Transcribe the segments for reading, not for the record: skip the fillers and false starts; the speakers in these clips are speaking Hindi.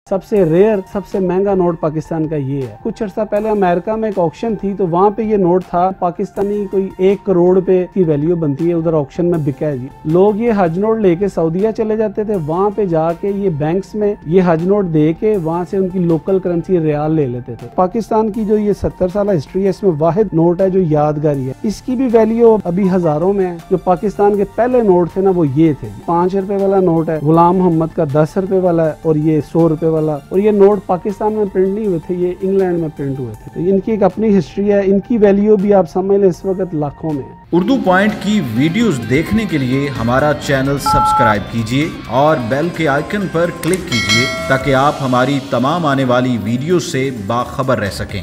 सबसे रेयर सबसे महंगा नोट पाकिस्तान का ये है। कुछ अर्सा पहले अमेरिका में एक ऑक्शन थी तो वहाँ पे ये नोट था पाकिस्तानी, कोई 1 करोड़ रुपए की वैल्यू बनती है, उधर ऑक्शन में बिका है जी। लोग ये हज नोट लेके सऊदीया चले जाते थे, वहाँ पे जाके ये बैंक्स में ये हज नोट दे के वहाँ से उनकी लोकल करेंसी रियाल ले लेते थे। पाकिस्तान की जो ये 70 साल हिस्ट्री है, इसमें वाहिद नोट है जो यादगारी है। इसकी भी वैल्यू अभी हजारों में है। जो पाकिस्तान के पहले नोट थे ना वो ये थे। 5 रुपए वाला नोट है गुलाम मोहम्मद का, 10 रुपए वाला है और ये 100 रुपए वाला। और ये नोट पाकिस्तान में प्रिंट नहीं हुए थे, ये इंग्लैंड में प्रिंट हुए थे। तो इनकी एक अपनी हिस्ट्री है, इनकी वैल्यू भी आप समझ लें इस वक्त लाखों में है। उर्दू पॉइंट की वीडियोस देखने के लिए हमारा चैनल सब्सक्राइब कीजिए और बेल के आइकन पर क्लिक कीजिए ताकि आप हमारी तमाम आने वाली वीडियो से बाखबर रह सकें।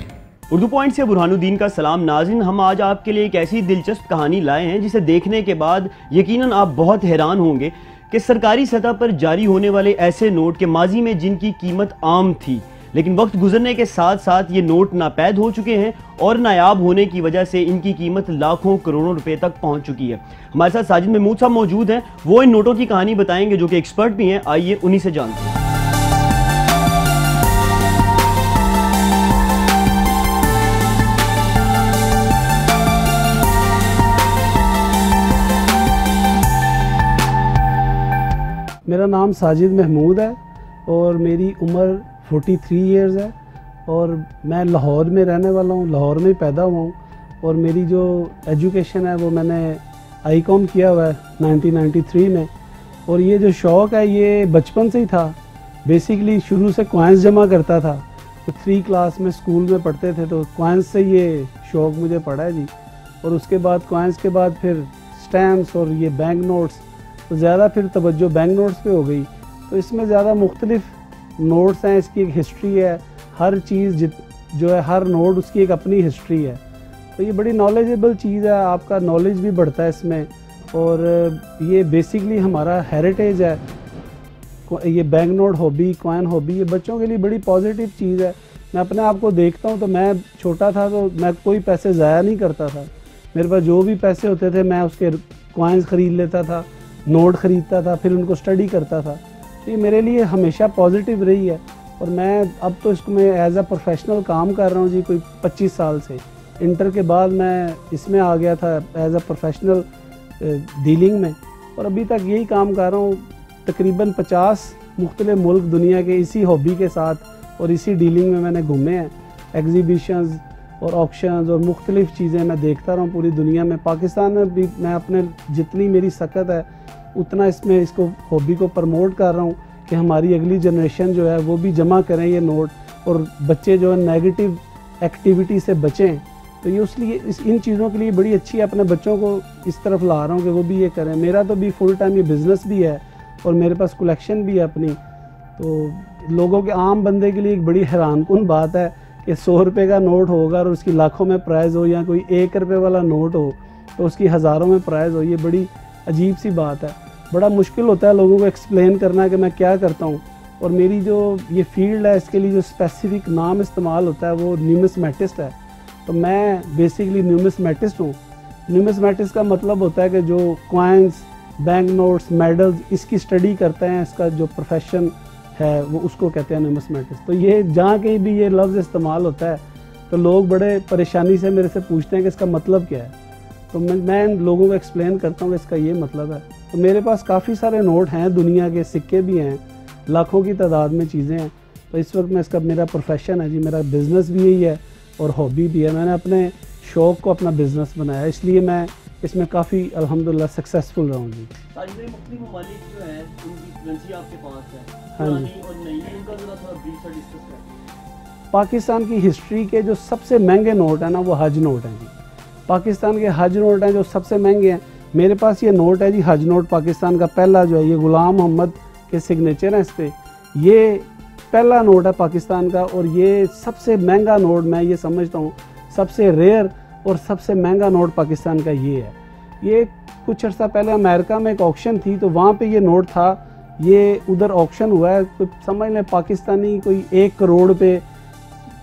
उर्दू पॉइंट से बुरहानुद्दीन का सलाम। नाज़रीन, हम आज आपके लिए एक ऐसी दिलचस्प कहानी लाए हैं जिसे देखने के बाद यकीनन आप बहुत हैरान होंगे कि सरकारी सतह पर जारी होने वाले ऐसे नोट के माजी में जिनकी कीमत आम थी, लेकिन वक्त गुजरने के साथ साथ ये नोट नापैद हो चुके हैं और नायाब होने की वजह से इनकी कीमत लाखों करोड़ों रुपए तक पहुंच चुकी है। हमारे साथ साजिद महमूद साहब मौजूद हैं, वो इन नोटों की कहानी बताएंगे, जो कि एक्सपर्ट भी हैं। आइए उन्हीं से जानते हैं। मेरा नाम साजिद महमूद है और मेरी उम्र 43 इयर्स है और मैं लाहौर में रहने वाला हूँ, लाहौर में पैदा हुआ हूँ। और मेरी जो एजुकेशन है वो मैंने आईकॉम किया हुआ है 1993 में। और ये जो शौक़ है ये बचपन से ही था। बेसिकली शुरू से कॉइन्स जमा करता था, तो 3 क्लास में स्कूल में पढ़ते थे तो कॉइन्स से ये शौक़ मुझे पड़ा है जी। और उसके बाद कॉइन्स के बाद फिर स्टैम्प्स और ये बैंक नोट्स, तो ज़्यादा फिर तवज्जो बैंक नोट्स पे हो गई। तो इसमें ज़्यादा मुख्तलिफ नोट्स हैं, इसकी एक हिस्ट्री है, हर चीज़ जो है हर नोट उसकी एक अपनी हिस्ट्री है। तो ये बड़ी नॉलेजेबल चीज़ है, आपका नॉलेज भी बढ़ता है इसमें। और ये बेसिकली हमारा हेरिटेज है। ये bank note hobby, coin hobby, ये बच्चों के लिए बड़ी पॉजिटिव चीज़ है। मैं अपने आप को देखता हूँ तो मैं छोटा था तो मैं कोई पैसे ज़ाया नहीं करता था। मेरे पास जो भी पैसे होते थे मैं उसके कॉइन्स ख़रीद लेता था, नोट ख़रीदता था, फिर उनको स्टडी करता था। तो ये मेरे लिए हमेशा पॉजिटिव रही है। और मैं अब तो इसको मैं एज अ प्रोफेशनल काम कर रहा हूँ जी, कोई 25 साल से। इंटर के बाद मैं इसमें आ गया था एज अ प्रोफेशनल डीलिंग में, और अभी तक यही काम कर रहा हूँ। तकरीबन 50 मुख्तलिफ मुल्क दुनिया के इसी हॉबी के साथ और इसी डीलिंग में मैंने घूमे हैं। एग्जीबिशंस और ऑक्शंस और मुख्तलिफ चीज़ें मैं देखता रहा हूँ पूरी दुनिया में। पाकिस्तान में भी मैं अपने जितनी मेरी सकत है उतना इसमें इसको हॉबी को प्रमोट कर रहा हूँ कि हमारी अगली जनरेशन जो है वो भी जमा करें ये नोट, और बच्चे जो है नेगेटिव एक्टिविटी से बचें। तो ये उसलिए इन चीज़ों के लिए बड़ी अच्छी है, अपने बच्चों को इस तरफ ला रहा हूँ कि वो भी ये करें। मेरा तो भी फुल टाइम ये बिज़नेस भी है और मेरे पास कलेक्शन भी है अपनी। तो लोगों के आम बंदे के लिए एक बड़ी हैरानकुन बात है कि 100 रुपये का नोट होगा और उसकी लाखों में प्राइज़ हो, या कोई 1 रुपये वाला नोट हो तो उसकी हज़ारों में प्राइज़ हो। ये बड़ी अजीब सी बात है। बड़ा मुश्किल होता है लोगों को एक्सप्लेन करना कि मैं क्या करता हूँ। और मेरी जो ये फील्ड है इसके लिए जो स्पेसिफिक नाम इस्तेमाल होता है वो न्यूमिस्मेटिस्ट है। तो मैं बेसिकली न्यूमिस्मेटिस्ट हूँ। न्यूमिस्मेटिस्ट का मतलब होता है कि जो कॉइन्स, बैंक नोट्स, मेडल्स, इसकी स्टडी करते हैं, इसका जो प्रोफेशन है वो उसको कहते हैं न्यूमिस्मेटिस्ट। तो ये जहाँ कहीं भी ये लफ्ज़ इस्तेमाल होता है तो लोग बड़े परेशानी से मेरे से पूछते हैं कि इसका मतलब क्या है। तो मैं लोगों को एक्सप्लेन करता हूँ कि इसका ये मतलब है। तो मेरे पास काफ़ी सारे नोट हैं, दुनिया के सिक्के भी हैं, लाखों की तादाद में चीज़ें हैं। तो इस वक्त मैं इसका मेरा प्रोफेशन है जी, मेरा बिज़नेस भी यही है और हॉबी भी है। मैंने अपने शौक़ को अपना बिज़नेस बनाया, इसलिए मैं इसमें काफ़ी अल्हम्दुलिल्लाह सक्सेसफुल रहा हूँ जी। हाँ जी। पाकिस्तान की हिस्ट्री के जो सबसे महंगे नोट हैं ना वो हज नोट हैं जी। पाकिस्तान के हज नोट हैं जो सबसे महंगे हैं। मेरे पास ये नोट है जी, हज नोट पाकिस्तान का पहला जो है, ये गुलाम मोहम्मद के सिग्नेचर हैं इस पर। ये पहला नोट है पाकिस्तान का और ये सबसे महंगा नोट, मैं ये समझता हूँ सबसे रेयर और सबसे महंगा नोट पाकिस्तान का ये है। ये कुछ अर्सा पहले अमेरिका में एक ऑक्शन थी तो वहाँ पे ये नोट था, ये उधर ऑक्शन हुआ है। कुछ समझ लें पाकिस्तानी कोई 1 करोड़ रुपये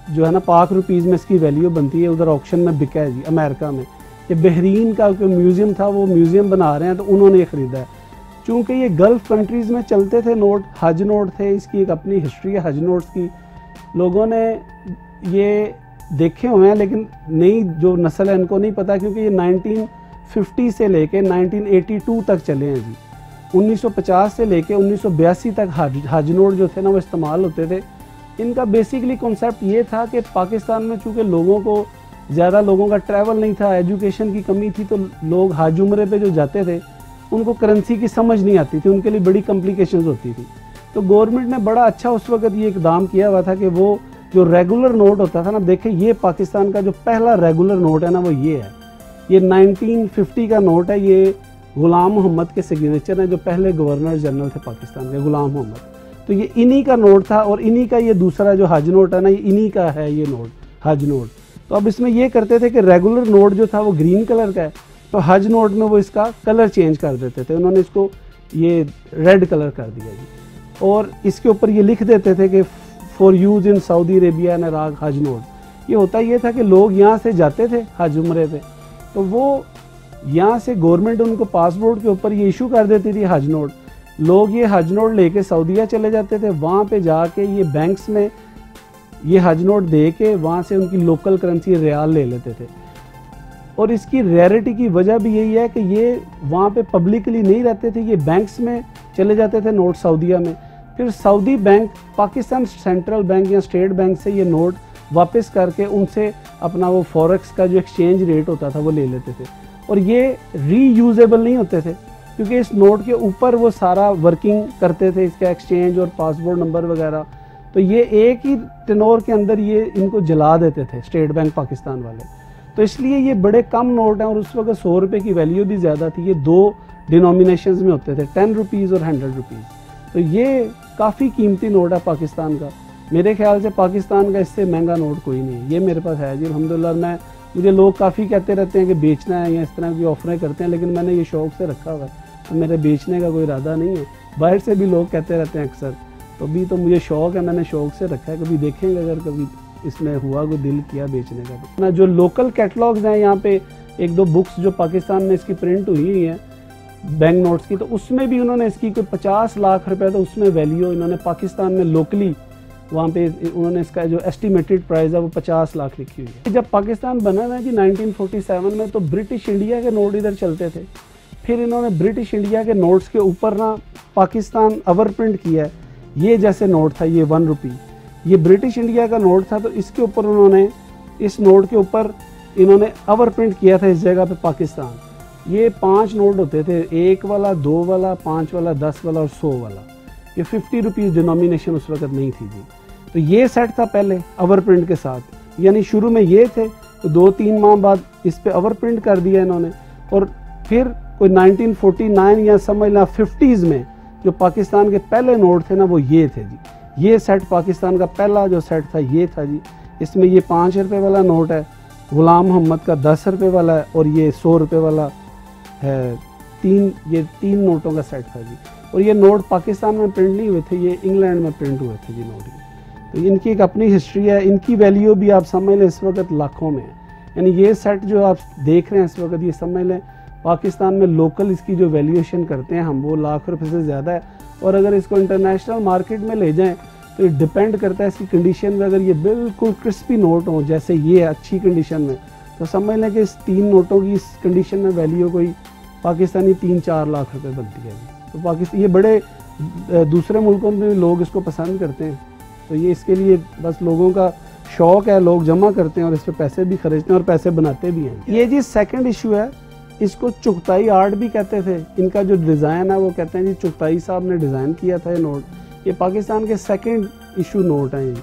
जो है ना, पाक रुपीज़ में इसकी वैल्यू बनती है, उधर ऑक्शन में बिका है जी अमेरिका में। ये बहरीन का कोई म्यूज़ियम था, वो म्यूज़ियम बना रहे हैं तो उन्होंने ख़रीदा है। चूँकि ये गल्फ़ कंट्रीज़ में चलते थे नोट, हज नोट थे, इसकी एक अपनी हिस्ट्री है हज नोट्स की। लोगों ने ये देखे हुए हैं लेकिन नई जो नस्ल है इनको नहीं पता, क्योंकि ये 1950 से लेके 1982 तक चले हैं जी। 1950 से लेके 1982 तक हज नोट जो थे ना वो इस्तेमाल होते थे। इनका बेसिकली कॉन्सेप्ट ये था कि पाकिस्तान में चूँकि लोगों को ज़्यादा लोगों का ट्रैवल नहीं था, एजुकेशन की कमी थी, तो लोग हज उम्रे पे जो जाते थे उनको करेंसी की समझ नहीं आती थी, उनके लिए बड़ी कॉम्प्लिकेशंस होती थी। तो गवर्नमेंट ने बड़ा अच्छा उस वक्त ये इकदाम किया हुआ था कि वो जो रेगुलर नोट होता था ना, देखिए ये पाकिस्तान का जो पहला रेगुलर नोट है ना वो ये है, ये 1950 का नोट है। ये गुलाम मोहम्मद के सिग्नेचर हैं, जो पहले गवर्नर जनरल थे पाकिस्तान के, गुलाम मोहम्मद। तो ये इन्हीं का नोट था और इन्हीं का ये दूसरा जो हज नोट है ना, ये इन्हीं का है ये नोट, हज नोट। तो अब इसमें ये करते थे कि रेगुलर नोट जो था वो ग्रीन कलर का है, तो हज नोट में वो इसका कलर चेंज कर देते थे, उन्होंने इसको ये रेड कलर कर दिया जी। और इसके ऊपर ये लिख देते थे कि for use in Saudi Arabia and Iraq हज नोट। ये होता ये था कि लोग यहाँ से जाते थे हज उम्रे पे, तो वो यहाँ से गवर्नमेंट उनको पासपोर्ट के ऊपर ये इशू कर देती थी हज नोट। लोग ये हज नोट लेके सऊदीया चले जाते थे, वहाँ पे जाके ये बैंक्स में ये हज नोट दे के वहाँ से उनकी लोकल करेंसी रियाल ले लेते थे। और इसकी रेयरिटी की वजह भी यही है कि ये वहाँ पे पब्लिकली नहीं रहते थे, ये बैंक्स में चले जाते थे नोट सऊदीया में। फिर Saudi bank Pakistan central bank या स्टेट बैंक से ये नोट वापस करके उनसे अपना वो फॉरेक्स का जो एक्सचेंज रेट होता था वो ले लेते थे। और ये रीयूजेबल नहीं होते थे, क्योंकि इस नोट के ऊपर वो सारा वर्किंग करते थे, इसका एक्सचेंज और पासपोर्ट नंबर वगैरह। तो ये एक ही टेनोर के अंदर ये इनको जला देते थे स्टेट बैंक पाकिस्तान वाले। तो इसलिए ये बड़े कम नोट हैं और उस वक्त 100 रुपये की वैल्यू भी ज़्यादा थी। ये 2 डिनोमिनेशंस में होते थे, 10 रुपीज़ और 100 रुपीज़। तो ये काफ़ी कीमती नोट है पाकिस्तान का। मेरे ख्याल से पाकिस्तान का इससे महंगा नोट कोई नहीं है। ये मेरे पास है जी अल्हम्दुलिल्लाह। मुझे लोग काफ़ी कहते रहते हैं कि बेचना है या इस तरह की ऑफरें करते हैं, लेकिन मैंने ये शौक़ से रखा हुआ है, तो मेरे बेचने का कोई इरादा नहीं है। बाहर से भी लोग कहते रहते हैं अक्सर, तो अभी तो मुझे शौक़ है, मैंने शौक़ से रखा है। कभी देखेंगे अगर कभी इसमें हुआ कोई दिल किया बेचने का ना। जो लोकल कैटलॉग्स हैं यहाँ पे 1-2 बुक्स जो पाकिस्तान में इसकी प्रिंट हुई हैं बैंक नोट्स की, तो उसमें भी उन्होंने इसकी कोई 50 लाख रुपए तो उसमें वैल्यू इन्होंने पाकिस्तान में लोकली वहाँ पे उन्होंने इसका जो एस्टिमेटेड प्राइस है वो 50 लाख लिखी हुई है। जब पाकिस्तान बना ना जी 1947 में, तो ब्रिटिश इंडिया के नोट इधर चलते थे। फिर इन्होंने ब्रिटिश इंडिया के नोट्स के ऊपर ना पाकिस्तान ओवर प्रिंट किया है। ये जैसे नोट था ये 1 रुपी, ये ब्रिटिश इंडिया का नोट था, तो इसके ऊपर उन्होंने इस नोट के ऊपर इन्होंने ओवर प्रिंट किया था इस जगह पे पाकिस्तान। ये 5 नोट होते थे, 1 वाला, 2 वाला, 5 वाला, 10 वाला और 100 वाला। ये 50 रुपीज़ डिनोमिनेशन उस वक्त नहीं थी जी। तो ये सेट था पहले ओवर प्रिंट के साथ, यानी शुरू में ये थे, तो 2-3 माह बाद इस पे ओवर प्रिंट कर दिया इन्होंने। और फिर कोई 1949 या समझ ला 50s में जो पाकिस्तान के पहले नोट थे ना वो ये थे जी। ये सेट पाकिस्तान का पहला जो सेट था ये था जी। इसमें ये 5 रुपये वाला नोट है, गुलाम मोहम्मद का 10 रुपये वाला है और ये 100 रुपये वाला है। ये 3 नोटों का सेट था जी। और ये नोट पाकिस्तान में प्रिंट नहीं हुए थे, ये इंग्लैंड में प्रिंट हुए थे जी नोट। तो इनकी एक अपनी हिस्ट्री है, इनकी वैल्यू भी आप समझ लें इस वक्त लाखों में है। यानी ये सेट जो आप देख रहे हैं इस वक्त, ये समझ लें पाकिस्तान में लोकल इसकी जो वैल्यूएशन करते हैं हम, वो लाख रुपए से ज़्यादा है। और अगर इसको इंटरनेशनल मार्केट में ले जाएं तो ये डिपेंड करता है इसकी कंडीशन में। अगर ये बिल्कुल क्रिस्पी नोट हो जैसे ये अच्छी कंडीशन में, तो समझ लें कि इस 3 नोटों की इस कंडीशन में वैल्यू कोई पाकिस्तानी 3-4 लाख रुपए बनती है। तो पाकिस्तान ये बड़े दूसरे मुल्कों में भी लोग इसको पसंद करते हैं। तो ये इसके लिए बस लोगों का शौक़ है, लोग जमा करते हैं और इस पर पैसे भी खर्चते हैं और पैसे बनाते भी हैं। ये जी सेकंड इशू है, इसको चुगताई आर्ट भी कहते थे। इनका जो डिज़ाइन है वो कहते हैं जी चुगताई साहब ने डिज़ाइन किया था ये नोट। ये पाकिस्तान के सेकंड इशू नोट हैं ये,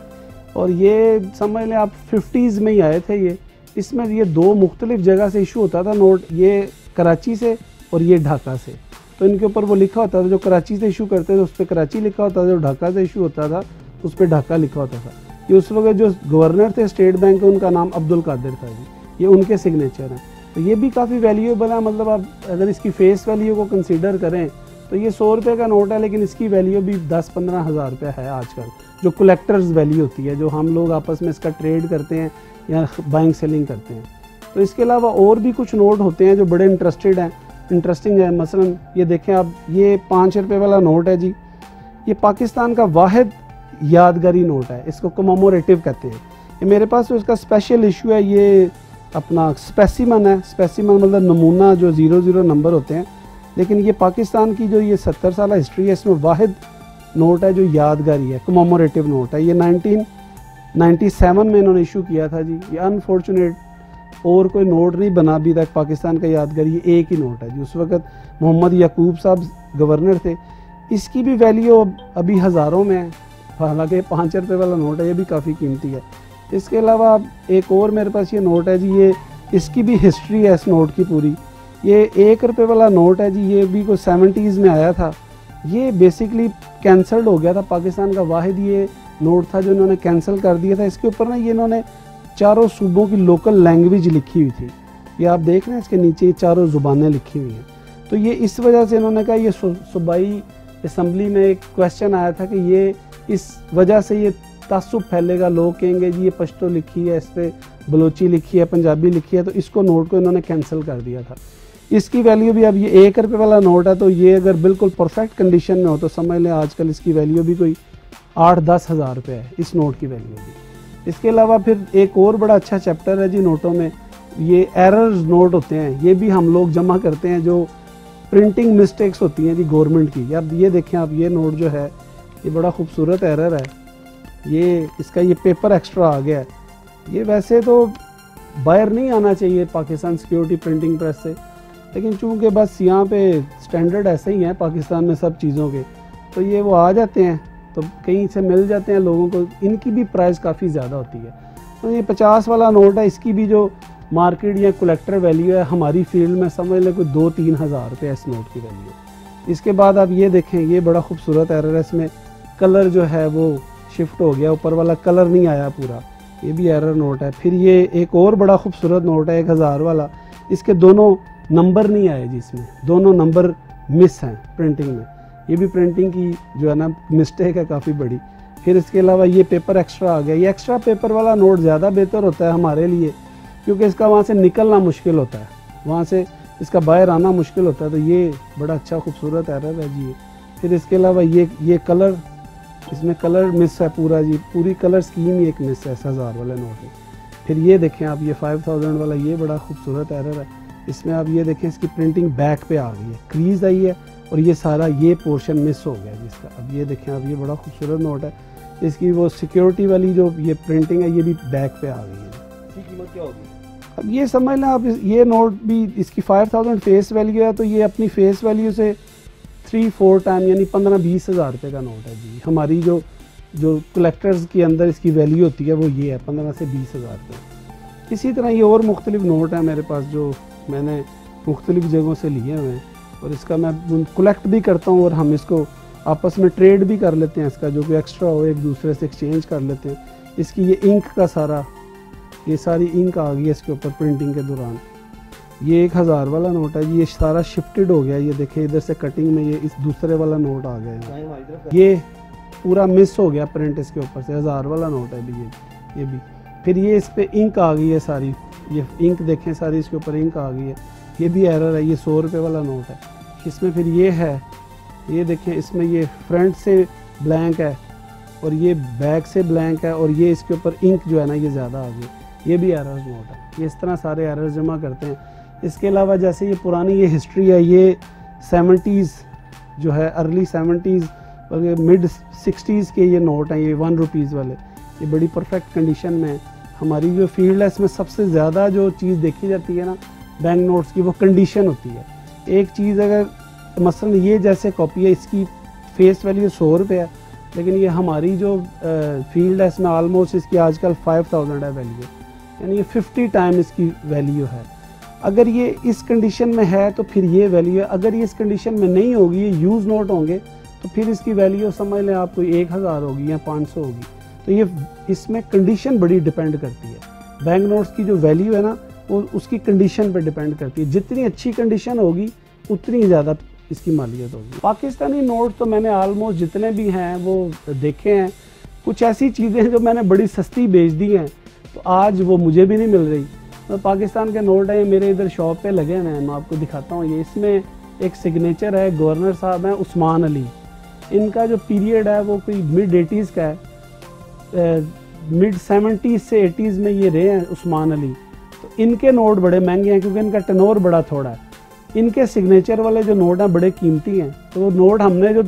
और ये समझ लें आप 50s में ही आए थे ये। इसमें ये 2 मुख्तलिफ जगह से इशू होता था नोट, ये कराची से और ये ढाका से। तो इनके ऊपर वो लिखा होता था, जो कराची से इशू करते थे उस पर कराची लिखा होता था, जो ढाका से इशू होता था उस पर ढाका लिखा होता था। ये उस वक्त जो गवर्नर थे स्टेट बैंक के, उनका नाम अब्दुल कादिर था जी। ये उनके सिग्नेचर हैं। तो ये भी काफ़ी वैल्यूएबल है। मतलब आप अगर इसकी फेस वैल्यू को कंसीडर करें तो ये 100 रुपये का नोट है, लेकिन इसकी वैल्यू भी 10-15 हज़ार रुपये है आजकल, जो कलेक्टर्स वैल्यू होती है, जो हम लोग आपस में इसका ट्रेड करते हैं या बाइंग सेलिंग करते हैं। तो इसके अलावा और भी कुछ नोट होते हैं जो बड़े इंटरेस्टेड हैं। इंटरेस्टिंग है। मसलन ये देखें आप, ये 5 रुपये वाला नोट है जी, ये पाकिस्तान का वाहिद यादगारी नोट है, इसको कमोमोरेटिव कहते हैं। ये मेरे पास तो इसका स्पेशल इशू है, ये अपना स्पेसिमन है। स्पेसिमन मतलब नमूना, जो 00 नंबर होते हैं। लेकिन ये पाकिस्तान की जो ये 70 साल हिस्ट्री है, इसमें वाहिद नोट है जो यादगारी है, कमोमोरेटिव नोट है। ये 1997 में इन्होंने इशू किया था जी। ये अनफॉर्चुनेट और कोई नोट नहीं बना अभी तक पाकिस्तान का यादगारी, ये एक ही नोट है जी। उस वक़्त मोहम्मद याकूब साहब गवर्नर थे। इसकी भी वैल्यू अभी हज़ारों में है, हालांकि 5 रुपये वाला नोट है, ये भी काफ़ी कीमती है। इसके अलावा एक और मेरे पास ये नोट है जी, ये इसकी भी हिस्ट्री है इस नोट की पूरी। ये 1 रुपये वाला नोट है जी, ये भी कोई 70s में आया था। ये बेसिकली कैंसल्ड हो गया था, पाकिस्तान का वाहिद ये नोट था जो इन्होंने कैंसिल कर दिया था। इसके ऊपर ना ये इन्होंने चारों सूबों की लोकल लैंग्वेज लिखी हुई थी। ये आप देख रहे हैं, इसके नीचे ये चारों ज़ुबानें लिखी हुई हैं। तो ये इस वजह से इन्होंने कहा, ये सूबाई असम्बली में एक क्वेश्चन आया था कि ये इस वजह से ये तासुब फैलेगा, लोग कहेंगे जी ये पश्तो लिखी है, इस पर बलोची लिखी है, पंजाबी लिखी है, तो इसको नोट को इन्होंने कैंसिल कर दिया था। इसकी वैल्यू भी अब ये 1 रुपये वाला नोट है, तो ये अगर बिल्कुल परफेक्ट कंडीशन में हो तो समझ लें आजकल इसकी वैल्यू भी कोई 8-10 हज़ार रुपये है, इस नोट की वैल्यू भी। इसके अलावा फिर एक और बड़ा अच्छा चैप्टर है जी नोटों में, ये एरर्स नोट होते हैं। ये भी हम लोग जमा करते हैं, जो प्रिंटिंग मिस्टेक्स होती हैं जी गवर्नमेंट की। अब ये देखें आप, ये नोट जो है ये बड़ा खूबसूरत एरर है, ये इसका ये पेपर एक्स्ट्रा आ गया है। ये वैसे तो बाहर नहीं आना चाहिए पाकिस्तान सिक्योरिटी प्रिंटिंग प्रेस से, लेकिन चूंकि बस यहाँ पे स्टैंडर्ड ऐसे ही हैं पाकिस्तान में सब चीज़ों के, तो ये वो आ जाते हैं, तो कहीं से मिल जाते हैं लोगों को। इनकी भी प्राइस काफ़ी ज़्यादा होती है। तो ये 50 वाला नोट है, इसकी भी जो मार्केट या कलेक्टर वैल्यू है हमारी फील्ड में समझ लें कोई 2-3 हज़ार रुपये इस नोट की वैल्यू। इसके बाद आप ये देखें, ये बड़ा खूबसूरत एरर है, इसमें कलर जो है वो शिफ्ट हो गया, ऊपर वाला कलर नहीं आया पूरा, ये भी एरर नोट है। फिर ये एक और बड़ा खूबसूरत नोट है 1000 वाला, इसके दोनों नंबर नहीं आए जी, इसमें दोनों नंबर मिस हैं प्रिंटिंग में। ये भी प्रिंटिंग की जो है ना मिस्टेक है काफ़ी बड़ी। फिर इसके अलावा ये पेपर एक्स्ट्रा आ गया। ये एक्स्ट्रा पेपर वाला नोट ज़्यादा बेहतर होता है हमारे लिए, क्योंकि इसका वहाँ से निकलना मुश्किल होता है, वहाँ से इसका बाहर आना मुश्किल होता है। तो ये बड़ा अच्छा खूबसूरत एरर है जी। फिर इसके अलावा ये कलर, इसमें कलर मिस है पूरा जी, पूरी कलर स्कीम ही एक मिस है 1000 वाले नोट में। फिर ये देखें आप, ये 5000 वाला, ये बड़ा खूबसूरत एरर है। इसमें आप ये देखें, इसकी प्रिंटिंग बैक पे आ गई है, क्रीज आई है, और ये सारा ये पोर्शन मिस हो गया जिसका। अब ये देखें आप, ये बड़ा खूबसूरत नोट है, इसकी वो सिक्योरिटी वाली जो ये प्रिंटिंग है ये भी बैक पे आ गई है। इसकी कीमत क्या होगी? अब ये समझ लें आप, ये नोट भी इसकी 5000 फेस वैल्यू है, तो ये अपनी फेस वैल्यू से 3-4 टाइम यानी 15-20 हज़ार रुपये का नोट है जी। हमारी जो कलेक्टर्स के अंदर इसकी वैल्यू होती है वो ये है 15 से 20 हज़ार रुपये। इसी तरह ये और मुख्तलिफ नोट हैं मेरे पास जो मैंने मुख्तलिफ जगहों से लिए हुए हैं, और इसका मैं कलेक्ट भी करता हूँ, और हम इसको आपस में ट्रेड भी कर लेते हैं। इसका जो भी एक्स्ट्रा हो एक दूसरे से एक्सचेंज कर लेते हैं। इसकी ये इंक का सारा, ये सारी इंक आ गई है इसके ऊपर प्रिंटिंग के दौरान। ये 1000 वाला नोट है जी, ये सारा शिफ्टेड हो गया। ये देखिए इधर से कटिंग में ये इस दूसरे वाला नोट आ गया, ये पूरा मिस हो गया प्रिंट इसके ऊपर से। 1000 वाला नोट है भी ये भी। फिर ये इस पर इंक आ गई है सारी, ये इंक देखें सारी इसके ऊपर इंक आ गई है, ये भी एरर है। ये 100 रुपये वाला नोट है। इसमें फिर ये है, ये देखें इसमें ये फ्रंट से ब्लैंक है और ये बैक से ब्लैंक है, और ये इसके ऊपर इंक जो है ना ये ज़्यादा आ गई, ये भी एरर्स नोट है। ये इस तरह सारे एरर्स जमा करते हैं। इसके अलावा जैसे ये पुरानी ये हिस्ट्री है, ये 70s जो है, अर्ली 70s बल्कि मिड 60s के ये नोट हैं, ये 1 रुपीज़ वाले, ये बड़ी परफेक्ट कंडीशन में है। हमारी जो फील्ड है इसमें सबसे ज़्यादा जो चीज़ देखी जाती है ना बैंक नोट्स की, वो कंडीशन होती है। एक चीज़ अगर मसलन ये जैसे कॉपी है, इसकी फेस वैल्यू 100 रुपये है, लेकिन ये हमारी जो फील्ड है इसमें ऑलमोस्ट इसकी आजकल 5000 है वैल्यू, यानी ये 50 टाइम इसकी वैल्यू है। अगर ये इस कंडीशन में है तो फिर ये वैल्यू है। अगर ये इस कंडीशन में नहीं होगी, ये यूज़ नोट होंगे, तो फिर इसकी वैल्यू समझ लें आप कोई 1000 होगी या 500 होगी। तो ये इसमें कंडीशन बड़ी डिपेंड करती है। बैंक नोट्स की जो वैल्यू है ना वो उसकी कंडीशन पर डिपेंड करती है। जितनी अच्छी कंडीशन होगी उतनी ज़्यादा इसकी मालियत होगी। पाकिस्तानी नोट तो मैंने आलमोस्ट जितने भी हैं वो देखे हैं। कुछ ऐसी चीज़ें हैं जो मैंने बड़ी सस्ती बेच दी हैं, तो आज वो मुझे भी नहीं मिल रही। तो पाकिस्तान के नोट हैं, मेरे इधर शॉप पे लगे हुए हैं, मैं आपको दिखाता हूँ। ये इसमें एक सिग्नेचर है, गवर्नर साहब हैं उस्मान अली। इनका जो पीरियड है वो कोई मिड 80s का है, मिड 70s से 80s में ये रहे हैं उस्मान अली। तो इनके नोट बड़े महंगे हैं क्योंकि इनका टेनोर बड़ा थोड़ा है। इनके सिग्नेचर वाले जो नोट हैं बड़े कीमती हैं। तो वो नोट हमने जो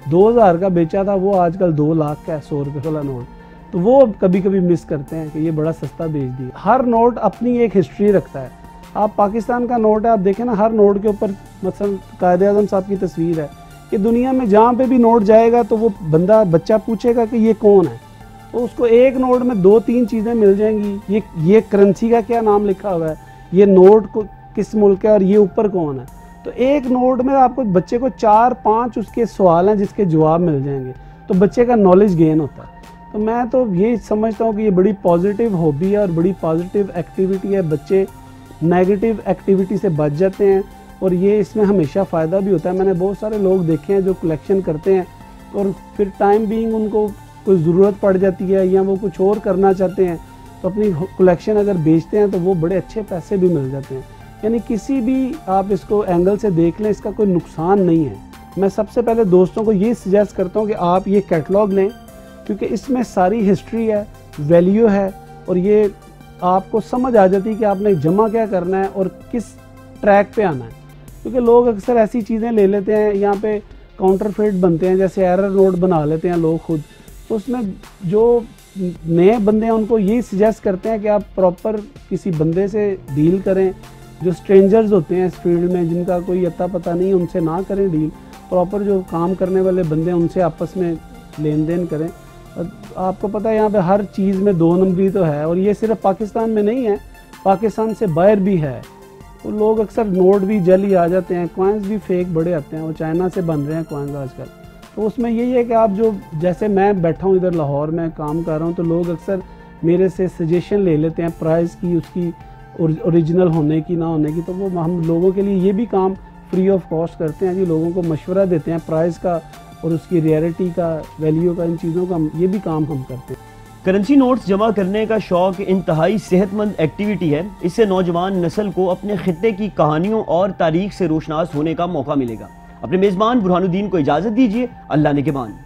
2000 का बेचा था वो आजकल 2 लाख का है, 100 रुपये वाला नोट। तो वो कभी कभी मिस करते हैं कि ये बड़ा सस्ता बेच दिया। हर नोट अपनी एक हिस्ट्री रखता है। आप पाकिस्तान का नोट है, आप देखें ना, हर नोट के ऊपर मसलन कायद-ए-आज़म साहब की तस्वीर है कि दुनिया में जहाँ पे भी नोट जाएगा तो वो बच्चा पूछेगा कि ये कौन है, तो उसको एक नोट में 2-3 चीज़ें मिल जाएंगी। ये करेंसी का क्या नाम लिखा हुआ है, ये नोट को किस मुल्क है और ये ऊपर कौन है। तो एक नोट में आपको बच्चे को 4-5 उसके सवाल हैं जिसके जवाब मिल जाएंगे, तो बच्चे का नॉलेज गेन होता है। तो मैं तो ये समझता हूँ कि ये बड़ी पॉजिटिव हॉबी है और बड़ी पॉजिटिव एक्टिविटी है। बच्चे नेगेटिव एक्टिविटी से बच जाते हैं और ये इसमें हमेशा फ़ायदा भी होता है। मैंने बहुत सारे लोग देखे हैं जो कलेक्शन करते हैं और फिर टाइम बीइंग उनको कोई ज़रूरत पड़ जाती है या वो कुछ और करना चाहते हैं, तो अपनी कलेक्शन अगर बेचते हैं तो वो बड़े अच्छे पैसे भी मिल जाते हैं। यानी किसी भी आप इसको एंगल से देख लें, इसका कोई नुकसान नहीं है। मैं सबसे पहले दोस्तों को ये सजेस्ट करता हूँ कि आप ये कैटलॉग लें, क्योंकि इसमें सारी हिस्ट्री है, वैल्यू है और ये आपको समझ आ जाती है कि आपने जमा क्या करना है और किस ट्रैक पे आना है। क्योंकि लोग अक्सर ऐसी चीज़ें ले लेते हैं, यहाँ पे काउंटरफेट बनते हैं, जैसे एरर नोट बना लेते हैं लोग खुद। तो उसमें जो नए बंदे हैं उनको यही सजेस्ट करते हैं कि आप प्रॉपर किसी बंदे से डील करें। जो स्ट्रेंजर्स होते हैं इस फील्ड में, जिनका कोई अता पता नहीं, उनसे ना करें डील। प्रॉपर जो काम करने वाले बंदे हैं उनसे आपस में लेन देन करें। आपको पता है यहाँ पे हर चीज़ में 2 नंबरी तो है, और ये सिर्फ पाकिस्तान में नहीं है, पाकिस्तान से बाहर भी है। तो लोग अक्सर नोट भी जल्दी आ जाते हैं, कॉइन्स भी फेक बड़े आते हैं, वो चाइना से बन रहे हैं कॉइन्स आजकल। तो उसमें यही है कि आप जो, जैसे मैं बैठा हूँ इधर लाहौर में काम कर रहा हूँ, तो लोग अक्सर मेरे से सजेशन ले लेते हैं प्राइस की, उसकी ओरिजिनल होने की ना होने की। तो वो हम लोगों के लिए ये भी काम फ्री ऑफ कॉस्ट करते हैं कि लोगों को मशवरा देते हैं प्राइस का और उसकी रेयरिटी का, वैल्यू का, इन चीज़ों का ये भी काम हम करते हैं। करेंसी नोट्स जमा करने का शौक इंतहाई सेहतमंद एक्टिविटी है। इससे नौजवान नस्ल को अपने खित्ते की कहानियों और तारीख से रोशनास होने का मौका मिलेगा। अपने मेज़बान बुरहानुद्दीन को इजाज़त दीजिए। अल्लाह निगहबान।